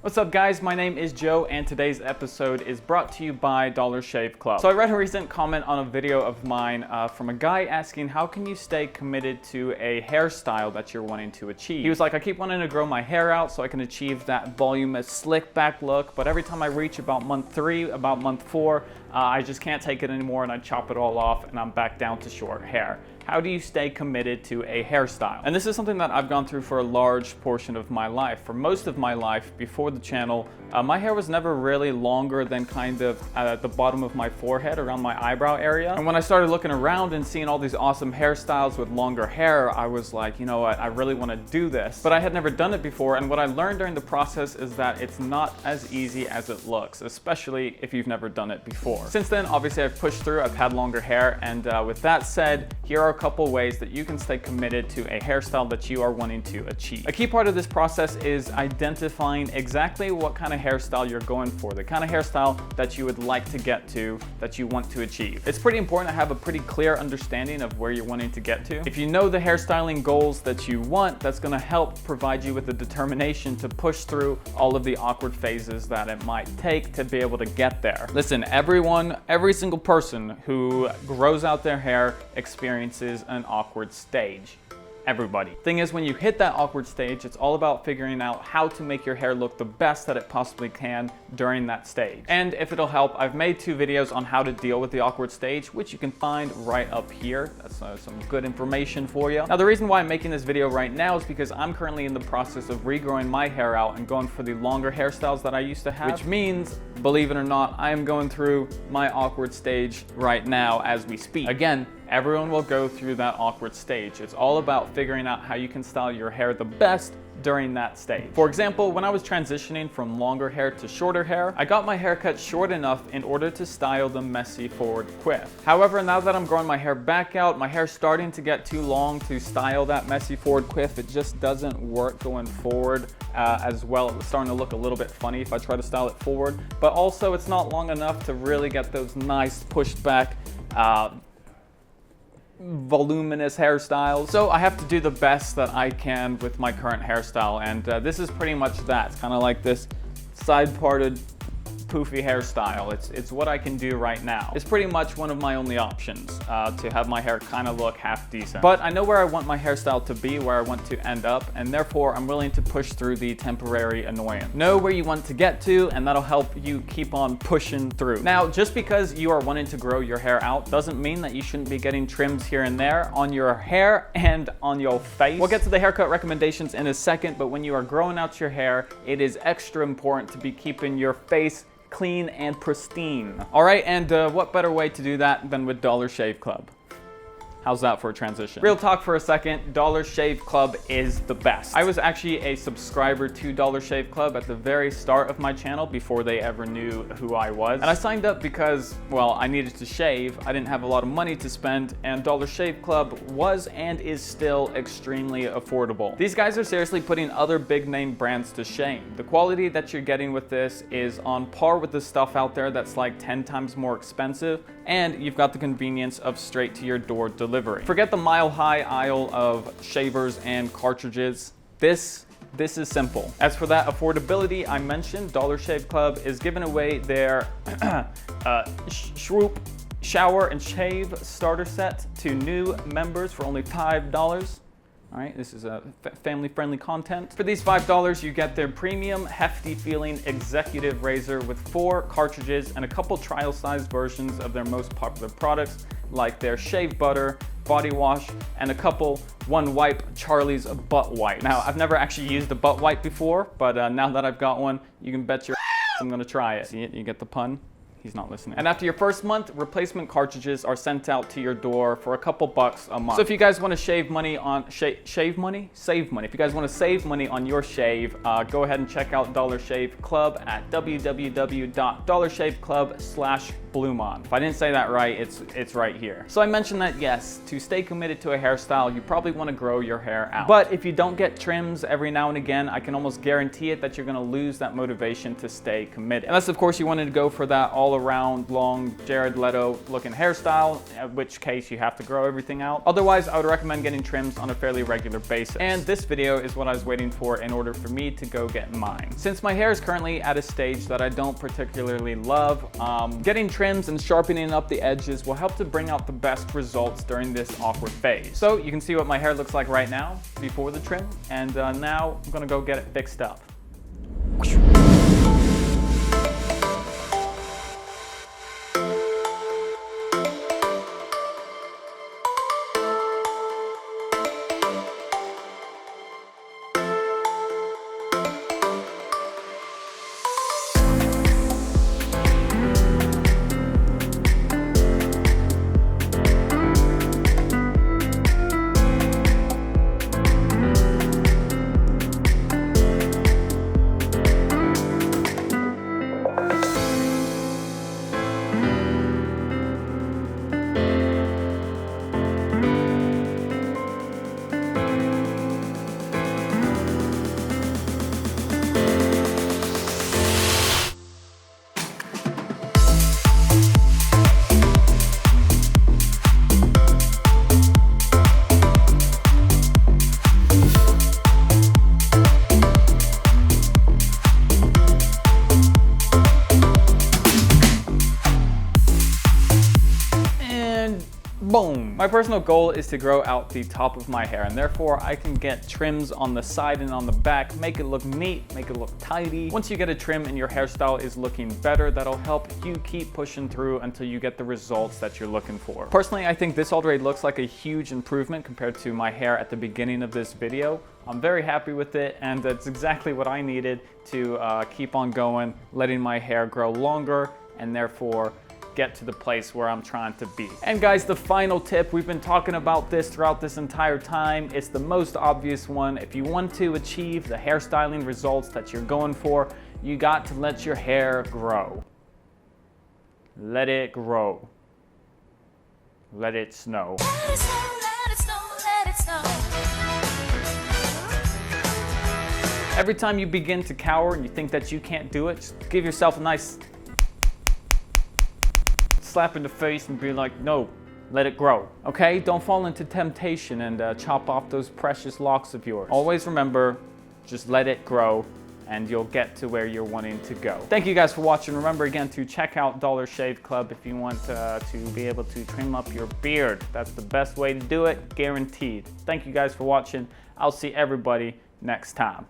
What's up guys, my name is Joe and today's episode is brought to you by Dollar Shave Club. So I read a recent comment on a video of mine from a guy asking how can you stay committed to a hairstyle that you're wanting to achieve. He was like, I keep wanting to grow my hair out so I can achieve that voluminous slick back look, but every time I reach about month 3, about month 4, I just can't take it anymore and I chop it all off and I'm back down to short hair. How do you stay committed to a hairstyle? And this is something that I've gone through for a large portion of my life. For most of my life before the channel, my hair was never really longer than kind of at the bottom of my forehead, around my eyebrow area. And when I started looking around and seeing all these awesome hairstyles with longer hair, I was like, you know what, I really want to do this. But I had never done it before, and what I learned during the process is that it's not as easy as it looks, especially if you've never done it before. Since then, obviously I've pushed through, I've had longer hair, and with that said, here are a couple ways that you can stay committed to a hairstyle that you are wanting to achieve. A key part of this process is identifying exactly what kind of hairstyle you're going for, the kind of hairstyle that you would like to get to, that you want to achieve. It's pretty important to have a pretty clear understanding of where you're wanting to get to. If you know the hairstyling goals that you want, that's going to help provide you with the determination to push through all of the awkward phases that it might take to be able to get there. Listen, every single person who grows out their hair experiences an awkward stage. Everybody. Thing is, when you hit that awkward stage, it's all about figuring out how to make your hair look the best that it possibly can during that stage. And if it'll help, I've made 2 videos on how to deal with the awkward stage, which you can find right up here. That's some good information for you. Now, the reason why I'm making this video right now is because I'm currently in the process of regrowing my hair out and going for the longer hairstyles that I used to have, which means, believe it or not, I am going through my awkward stage right now as we speak. Again, everyone will go through that awkward stage. It's all about figuring out how you can style your hair the best during that stage. For example, when I was transitioning from longer hair to shorter hair, I got my hair cut short enough in order to style the messy forward quiff. However, now that I'm growing my hair back out, my hair's starting to get too long to style that messy forward quiff. It just doesn't work going forward as well. It's starting to look a little bit funny if I try to style it forward, but also it's not long enough to really get those nice pushed back voluminous hairstyles. So I have to do the best that I can with my current hairstyle, and this is pretty much that. It's kind of like this side parted poofy hairstyle. It's what I can do right now. It's pretty much one of my only options to have my hair kind of look half decent. But I know where I want my hairstyle to be, where I want to end up, and therefore I'm willing to push through the temporary annoyance. Know where you want to get to, and that'll help you keep on pushing through. Now, just because you are wanting to grow your hair out doesn't mean that you shouldn't be getting trims here and there on your hair and on your face. We'll get to the haircut recommendations in a second, but when you are growing out your hair, it is extra important to be keeping your face clean and pristine. All right, and what better way to do that than with Dollar Shave Club? How's that for a transition? Real talk for a second, Dollar Shave Club is the best. I was actually a subscriber to Dollar Shave Club at the very start of my channel before they ever knew who I was. And I signed up because, well, I needed to shave. I didn't have a lot of money to spend, and Dollar Shave Club was and is still extremely affordable. These guys are seriously putting other big name brands to shame. The quality that you're getting with this is on par with the stuff out there that's like 10 times more expensive, and you've got the convenience of straight to your door delivery. Forget the mile-high aisle of shavers and cartridges. This is simple. As for that affordability I mentioned, Dollar Shave Club is giving away their Swoop Shower and Shave Starter Set to new members for only $5. All right, this is a family-friendly content. For these $5, you get their premium, hefty-feeling executive razor with 4 cartridges and a couple trial-sized versions of their most popular products, like their shave butter, body wash, and a couple one wipe Charlie's butt wipes. Now, I've never actually used a butt wipe before, but now that I've got one, you can bet your ass I'm gonna try it. See it? You get the pun? He's not listening. And after your first month, replacement cartridges are sent out to your door for a couple bucks a month. So if you guys want to save money on save money. If you guys want to save money on your shave, go ahead and check out Dollar Shave Club at www.dollarshaveclub/ BluMaan. If I didn't say that right, it's right here. So I mentioned that yes, to stay committed to a hairstyle, you probably want to grow your hair out. But if you don't get trims every now and again, I can almost guarantee it that you're going to lose that motivation to stay committed. Unless of course you wanted to go for that all around long Jared Leto looking hairstyle, in which case you have to grow everything out. Otherwise, I would recommend getting trims on a fairly regular basis. And this video is what I was waiting for in order for me to go get mine. Since my hair is currently at a stage that I don't particularly love, getting trims and sharpening up the edges will help to bring out the best results during this awkward phase. So you can see what my hair looks like right now before the trim, and now I'm gonna go get it fixed up. Boom! My personal goal is to grow out the top of my hair, and therefore I can get trims on the side and on the back, make it look neat, make it look tidy. Once you get a trim and your hairstyle is looking better, that'll help you keep pushing through until you get the results that you're looking for. Personally, I think this already looks like a huge improvement compared to my hair at the beginning of this video. I'm very happy with it, and that's exactly what I needed to keep on going, letting my hair grow longer, and therefore get to the place where I'm trying to be. And guys, the final tip, we've been talking about this throughout this entire time. It's the most obvious one. If you want to achieve the hairstyling results that you're going for, you got to let your hair grow. Let it grow. Let it snow. Let it snow, let it snow, let it snow. Every time you begin to cower and you think that you can't do it, just give yourself a nice slap in the face and be like, no, let it grow, okay? Don't fall into temptation and chop off those precious locks of yours. Always remember, just let it grow and you'll get to where you're wanting to go. Thank you guys for watching. Remember again to check out Dollar Shave Club if you want to be able to trim up your beard. That's the best way to do it, guaranteed. Thank you guys for watching. I'll see everybody next time.